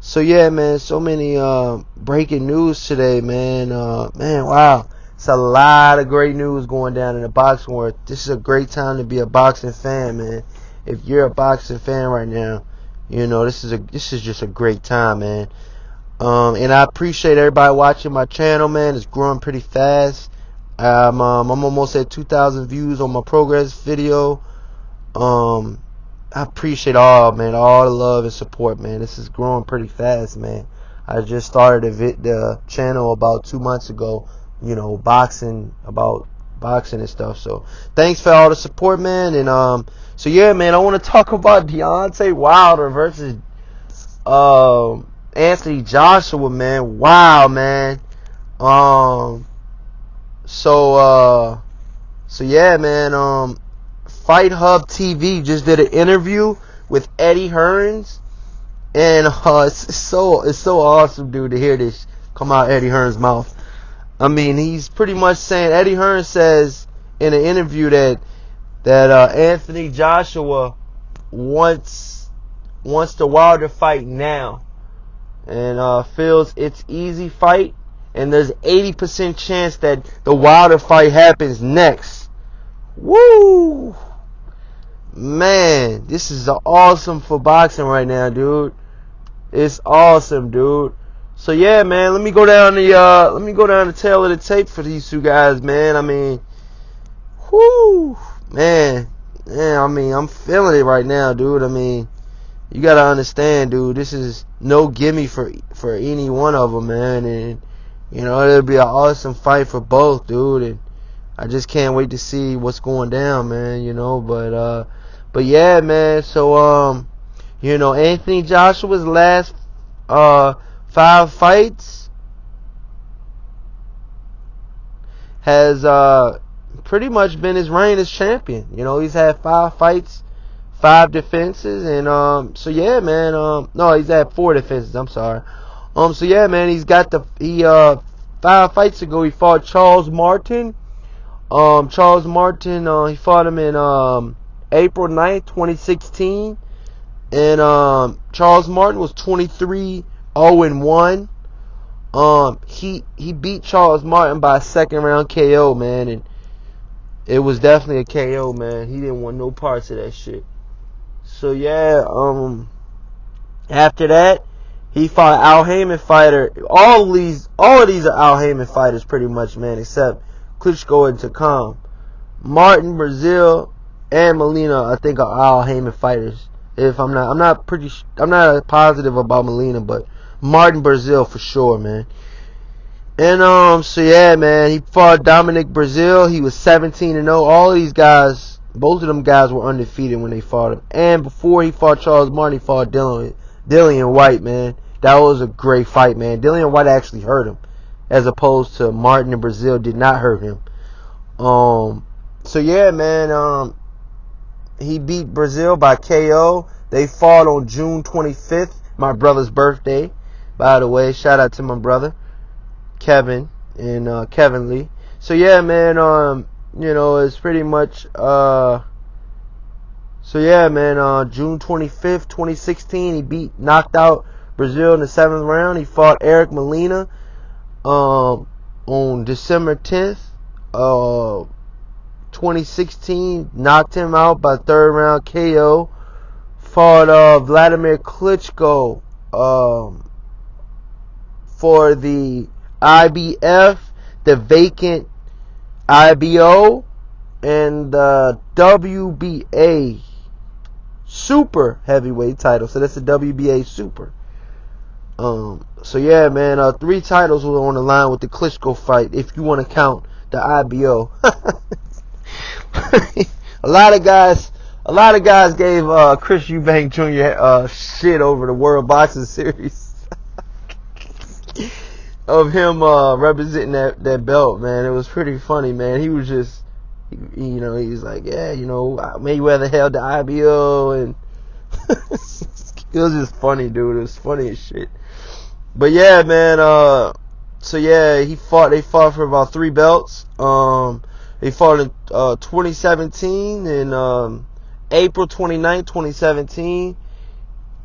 So yeah, man, so many breaking news today, man. Man, wow. It's a lot of great news going down in the boxing world. This is a great time to be a boxing fan, man. If you're a boxing fan right now, you know, this is just a great time, man. And I appreciate everybody watching my channel, man. It's growing pretty fast. I'm almost at 2,000 views on my progress video. I appreciate all the love and support, man. This is growing pretty fast, man. I just started the channel about 2 months ago, you know, about boxing and stuff. So thanks for all the support, man. And so yeah, man, I want to talk about Deontay Wilder versus Anthony Joshua, man. Wow, man. So yeah, man. Fight Hub TV just did an interview with Eddie Hearn, and it's so awesome, dude, to hear this come out of Eddie Hearn's mouth. I mean, he's pretty much saying, Eddie Hearn says in an interview that Anthony Joshua wants the Wilder fight now, and feels it's easy fight, and there's 80% chance that the Wilder fight happens next. Woo! Man, this is awesome for boxing right now, dude. It's awesome, dude. So yeah, man, let me go down the tail of the tape for these two guys, man. I mean, whoo, man. I mean, I'm feeling it right now, dude. I mean, you gotta understand, dude. This is no gimme for any one of them, man. And you know, it'll be an awesome fight for both, dude. And I just can't wait to see what's going down, man. You know, but yeah, man. So you know, Anthony Joshua's last 5 fights has pretty much been his reign as champion. You know, he's had 5 fights, 5 defenses, and so yeah, man. No, he's had 4 defenses. I'm sorry. So yeah, man. He's got 5 fights ago he fought Charles Martin. Charles Martin, he fought him in April 9th, 2016. And Charles Martin was 23-0-1. He beat Charles Martin by a 2nd round KO, man, and it was definitely a KO, man. He didn't want no parts of that shit. So yeah, after that, he fought Al Haymon fighter. All of these are Al Haymon fighters, pretty much, man, except Klitschko and Takam. Martin, Brazil, and Molina, I think, are Al Haymon fighters. If I'm not positive about Molina, but Martin, Brazil for sure, man. And so yeah, man, he fought Dominic Brazil. He was 17-0. All of these guys, both of them guys were undefeated when they fought him. And before he fought Charles Martin, he fought Dillian White, man. That was a great fight, man. Dillian White actually hurt him, as opposed to Martin and Brazil did not hurt him. So yeah, man, he beat Brazil by KO. They fought on June 25th, my brother's birthday. By the way, shout out to my brother Kevin and Kevin Lee. So yeah, man, you know, it's pretty much so yeah, man, June 25th, 2016, he knocked out Brazil in the 7th round. He fought Eric Molina on December 10th, 2016, knocked him out by 3rd round KO. Fought Vladimir Klitschko for the IBF, the vacant IBO, and the WBA super heavyweight title. So that's the WBA super. So yeah, man, 3 titles were on the line with the Klitschko fight, if you want to count the IBO. A lot of guys gave Chris Eubank Jr. Shit over the World Boxing Series of him representing that belt, man. It was pretty funny, man. He was just, you know, he was like, yeah, you know, Mayweather held the IBO, and it was just funny, dude. It was funny as shit. But yeah, man, so yeah, they fought for about 3 belts. They fought in 2017 and April 29th, 2017,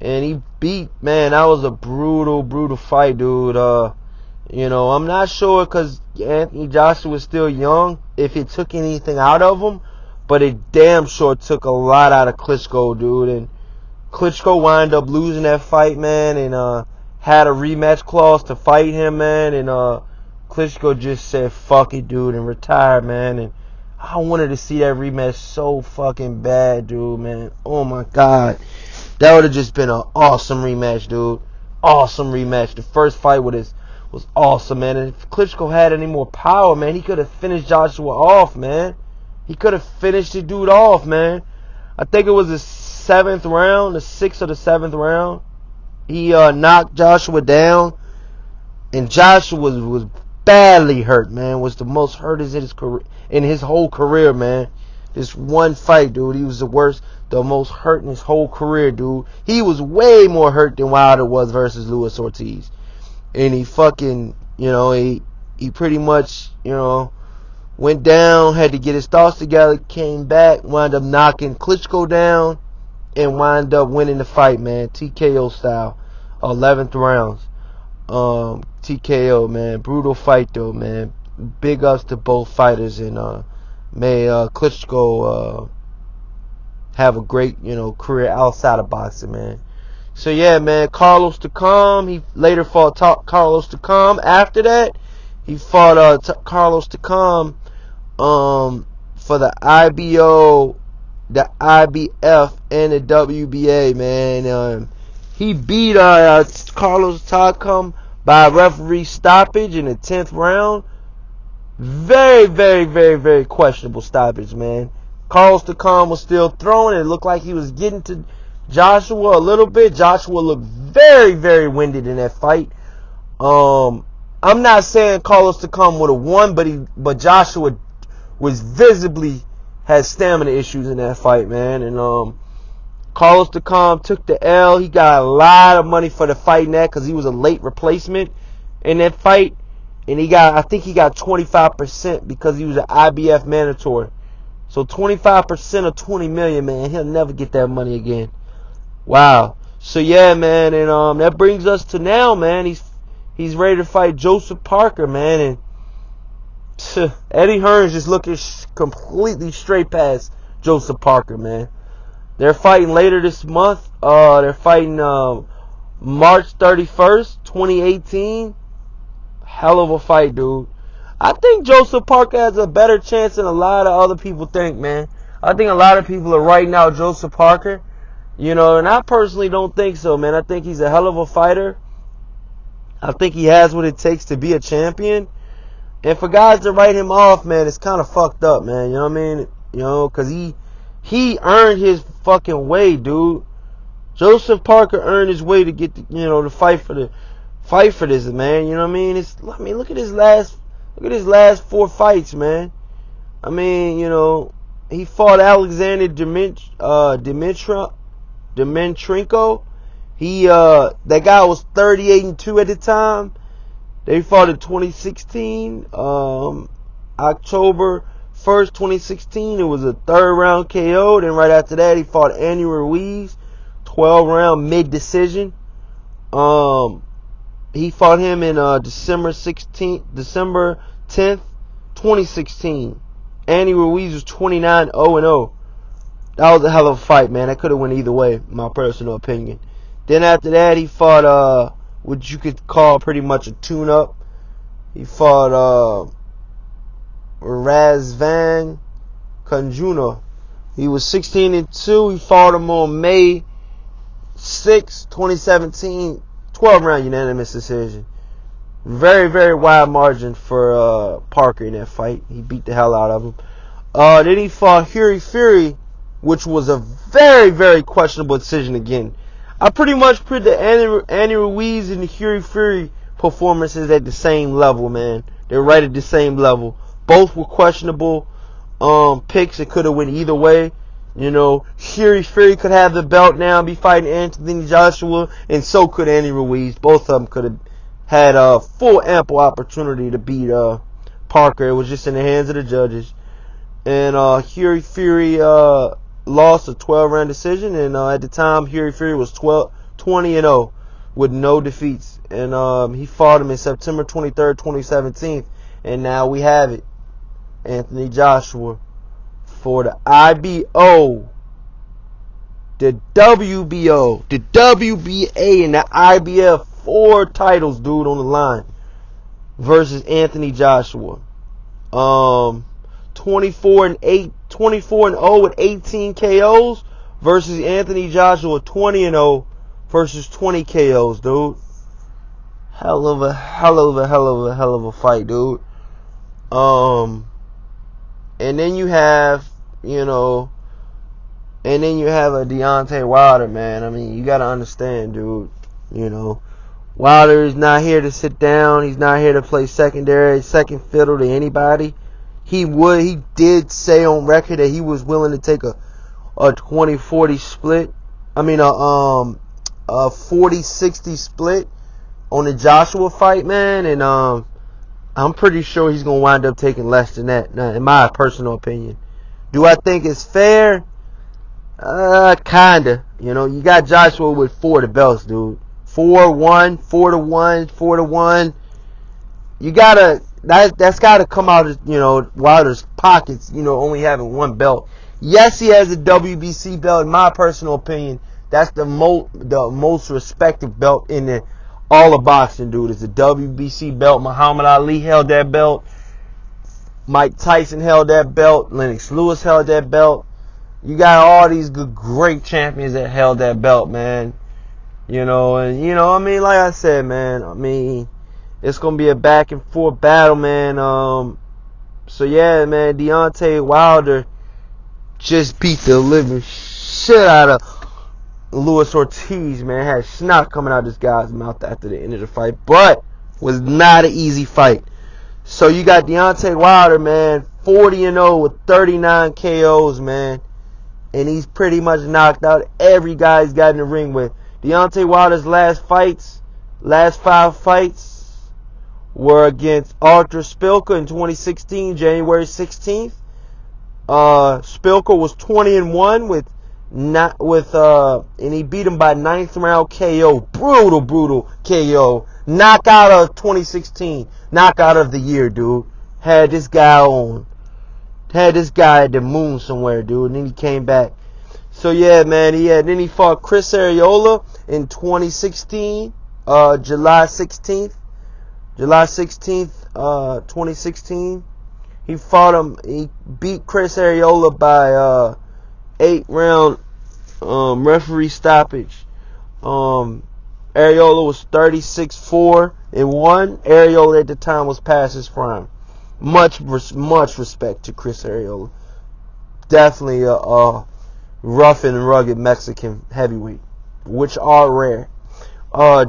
and he man, that was a brutal fight, dude. I'm not sure because Anthony Joshua was still young if it took anything out of him, but it damn sure took a lot out of Klitschko, dude. And Klitschko wound up losing that fight, man, and had a rematch clause to fight him, man, and Klitschko just said, fuck it, dude, and retired, man. And I wanted to see that rematch so fucking bad, dude, man. Oh, my God. That would have just been an awesome rematch, dude. Awesome rematch. The first fight was awesome, man. And if Klitschko had any more power, man, he could have finished Joshua off, man. He could have finished the dude off, man. I think it was the 7th round, the 6th or the 7th round. He knocked Joshua down, and Joshua was badly hurt, man. Was the most hurt in his whole career, man. This one fight, dude, he was the most hurt in his whole career, dude. He was way more hurt than Wilder was versus Luis Ortiz. And he fucking, he pretty much, went down, had to get his thoughts together, came back, wound up knocking Klitschko down, and wound up winning the fight, man. TKO style. 11th rounds. TKO, man. Brutal fight, though, man. Big ups to both fighters, and may Klitschko have a great, career outside of boxing, man. So, yeah, man, Carlos Takam, he later fought Carlos Takam. After that, he fought Carlos Takam for the IBO, the IBF, and the WBA, man. He beat Carlos Takam by referee stoppage in the 10th round. Very questionable stoppage, man. Carlos Takam was still throwing. It looked like he was getting to Joshua a little bit. Joshua looked very winded in that fight. I'm not saying Carlos Takam would have won, but Joshua was visibly had stamina issues in that fight, man. And Carlos Takam took the L. He got a lot of money for the fight in that because he was a late replacement in that fight. And I think he got 25% because he was an IBF mandatory. So 25% of $20 million, man. He'll never get that money again. Wow. So yeah, man, and that brings us to now, man. He's ready to fight Joseph Parker, man, and Eddie Hearn's just looking completely straight past Joseph Parker, man. They're fighting later this month. They're fighting March 31st, 2018. Hell of a fight, dude. I think Joseph Parker has a better chance than a lot of other people think, man. I think a lot of people are writing out Joseph Parker, and I personally don't think so, man. I think he's a hell of a fighter. I think he has what it takes to be a champion. And for guys to write him off, man, it's kind of fucked up, man. You know what I mean? Because he earned his fucking way, dude. Joseph Parker earned his way to get to fight for this, man. You know what I mean? Look at his last 4 fights, man. I mean, he fought Alexander Dimitrenko. That guy was 38-2 at the time. They fought in 2016, October 1st, 2016. It was a 3rd round KO. Then right after that, he fought Andy Ruiz, 12 round mid decision. He fought him in December 10th, 2016. Andy Ruiz was 29-0-0. That was a hell of a fight, man. That could have went either way, my personal opinion. Then after that, he fought what you could call pretty much a tune-up. He fought Razvan Kanjuna. He was 16-2. He fought him on May 6, 2017. 12-round unanimous decision. Very wide margin for Parker in that fight. He beat the hell out of him. Then he fought Fury Fury, which was a very questionable decision again. I pretty much put the Andy Ruiz and the Fury performances at the same level, man. They're right at the same level. Both were questionable picks. It could have went either way. Fury could have the belt now and be fighting Anthony Joshua, and so could Andy Ruiz. Both of them could have had a full ample opportunity to beat Parker. It was just in the hands of the judges. And Fury lost a 12-round decision, and at the time Fury was 20-0 with no defeats. And he fought him in September 23rd, 2017. And now we have it. Anthony Joshua for the IBO, the WBO, the WBA, and the IBF. 4 titles, dude, on the line versus Anthony Joshua. 24-0 with 18 KOs versus Anthony Joshua 20-0 versus 20 KOs, dude. Hell of a fight, dude. And then you have, a Deontay Wilder, man. I mean, you gotta understand, dude. Wilder is not here to sit down. He's not here to play second fiddle to anybody. He did say on record that he was willing to take a 20-40 split. I mean, a 40-60 split on the Joshua fight, man. And I'm pretty sure he's gonna wind up taking less than that, in my personal opinion. Do I think it's fair? Kinda. You got Joshua with 4 of the belts, dude. 4-1, 4-1, 4-1. You gotta, that's gotta come out of, Wilder's pockets, only having 1 belt. Yes, he has a WBC belt. In my personal opinion, that's the most respected belt in all of boxing, dude. It's the WBC belt. Muhammad Ali held that belt. Mike Tyson held that belt. Lennox Lewis held that belt. You got all these great champions that held that belt, man. Like I said, man, it's going to be a back and forth battle, man. So yeah, man, Deontay Wilder just beat the living shit out of Luis Ortiz, man. Had snot coming out of this guy's mouth after the end of the fight, but was not an easy fight. So you got Deontay Wilder, man, 40-0 with 39 KOs, man. And he's pretty much knocked out every guy he's got in the ring with. Deontay Wilder's last 5 fights were against Arthur Spilka in 2016, January 16th. Spilka was 20-1 and he beat him by 9th round KO. Brutal KO. Knockout of 2016. Knockout of the year, dude. Had this guy at the moon somewhere, dude. And then he came back. So yeah, man, then he fought Chris Arreola in 2016, July 16th, 2016. He fought him. He beat Chris Arreola by 8-round referee stoppage. Arreola was 36-4-1. Arreola at the time was past his prime. Much respect to Chris Arreola. Definitely a rough and rugged Mexican heavyweight, which are rare.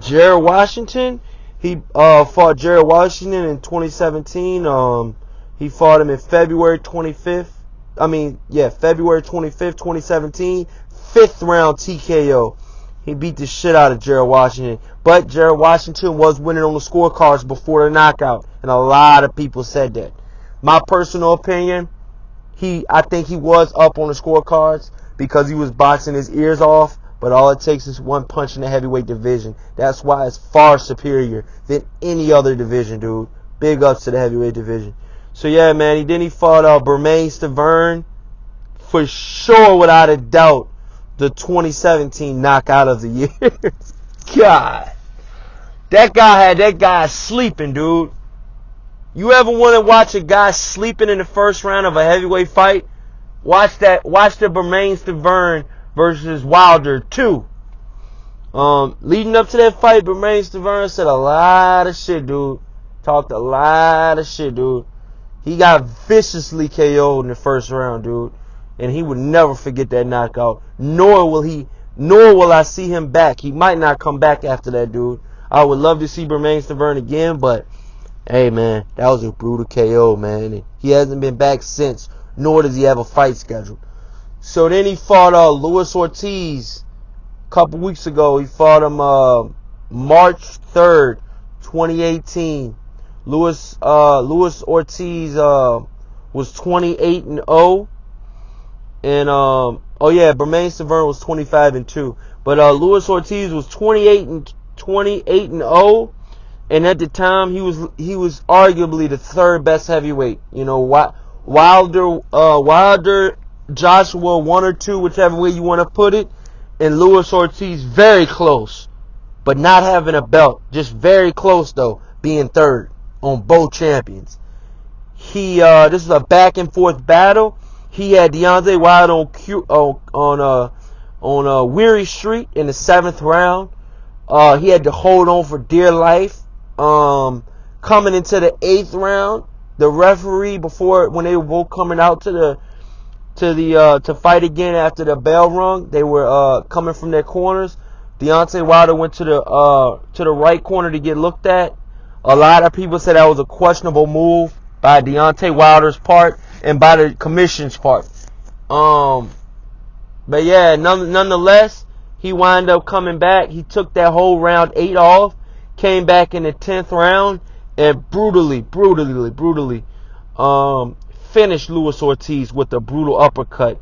Jared Washington, he fought Jared Washington in 2017. He fought him in February 25th, 2017. 5th round TKO. He beat the shit out of Jared Washington. But Jared Washington was winning on the scorecards before the knockout. And a lot of people said that. My personal opinion, I think he was up on the scorecards because he was boxing his ears off. But all it takes is 1 punch in the heavyweight division. That's why it's far superior than any other division, dude. Big ups to the heavyweight division. So yeah, man, he fought Bermane Stiverne. For sure, without a doubt, the 2017 knockout of the year. God. That guy had that guy sleeping, dude. You ever want to watch a guy sleeping in the first round of a heavyweight fight? Watch the Bermane Stiverne versus Wilder 2. Leading up to that fight, Bermane Stiverne said a lot of shit, dude. Talked a lot of shit, dude. He got viciously KO'd in the first round, dude. And he would never forget that knockout. Nor will I see him back. He might not come back after that, dude. I would love to see Bermane Stiverne again, but hey, man, that was a brutal KO, man. And he hasn't been back since, nor does he have a fight scheduled. So then he fought Luis Ortiz a couple weeks ago. He fought him March 3rd, 2018. Luis Ortiz was 28-0. And oh yeah, Bermain Severn was 25-2, but Luis Ortiz was 28-0, and at the time he was arguably the third best heavyweight. You know, Wilder, Joshua 1 or 2, whichever way you want to put it, and Luis Ortiz very close, but not having a belt, just very close though, being third on both champions. This is a back and forth battle. He had Deontay Wilder on Weary Street in the 7th round. He had to hold on for dear life. Coming into the 8th round, the referee, when they were both coming out to fight again after the bell rung, they were coming from their corners. Deontay Wilder went to the right corner to get looked at. A lot of people said that was a questionable move by Deontay Wilder's part and by the commission's part. But yeah, nonetheless, he wound up coming back. He took that whole round 8 off, came back in the 10th round, and brutally finished Luis Ortiz with a brutal uppercut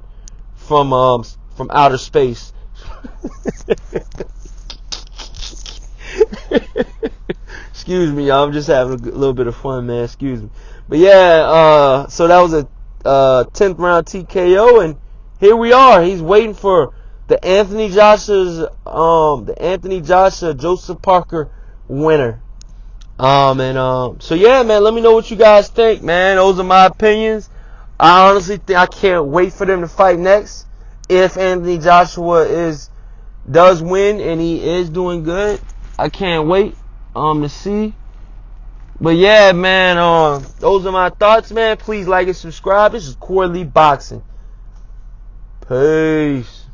from outer space. Excuse me, y'all. I'm just having a little bit of fun, man. Excuse me. But yeah, so that was a 10th round TKO, and here we are. He's waiting for the Anthony Joshua Joseph Parker winner. So yeah, man, let me know what you guys think, man. Those are my opinions. I honestly think I can't wait for them to fight next. If Anthony Joshua does win and he is doing good, I can't wait to see. But yeah, man, those are my thoughts, man. Please like and subscribe. This is Quarterly Boxing. Peace.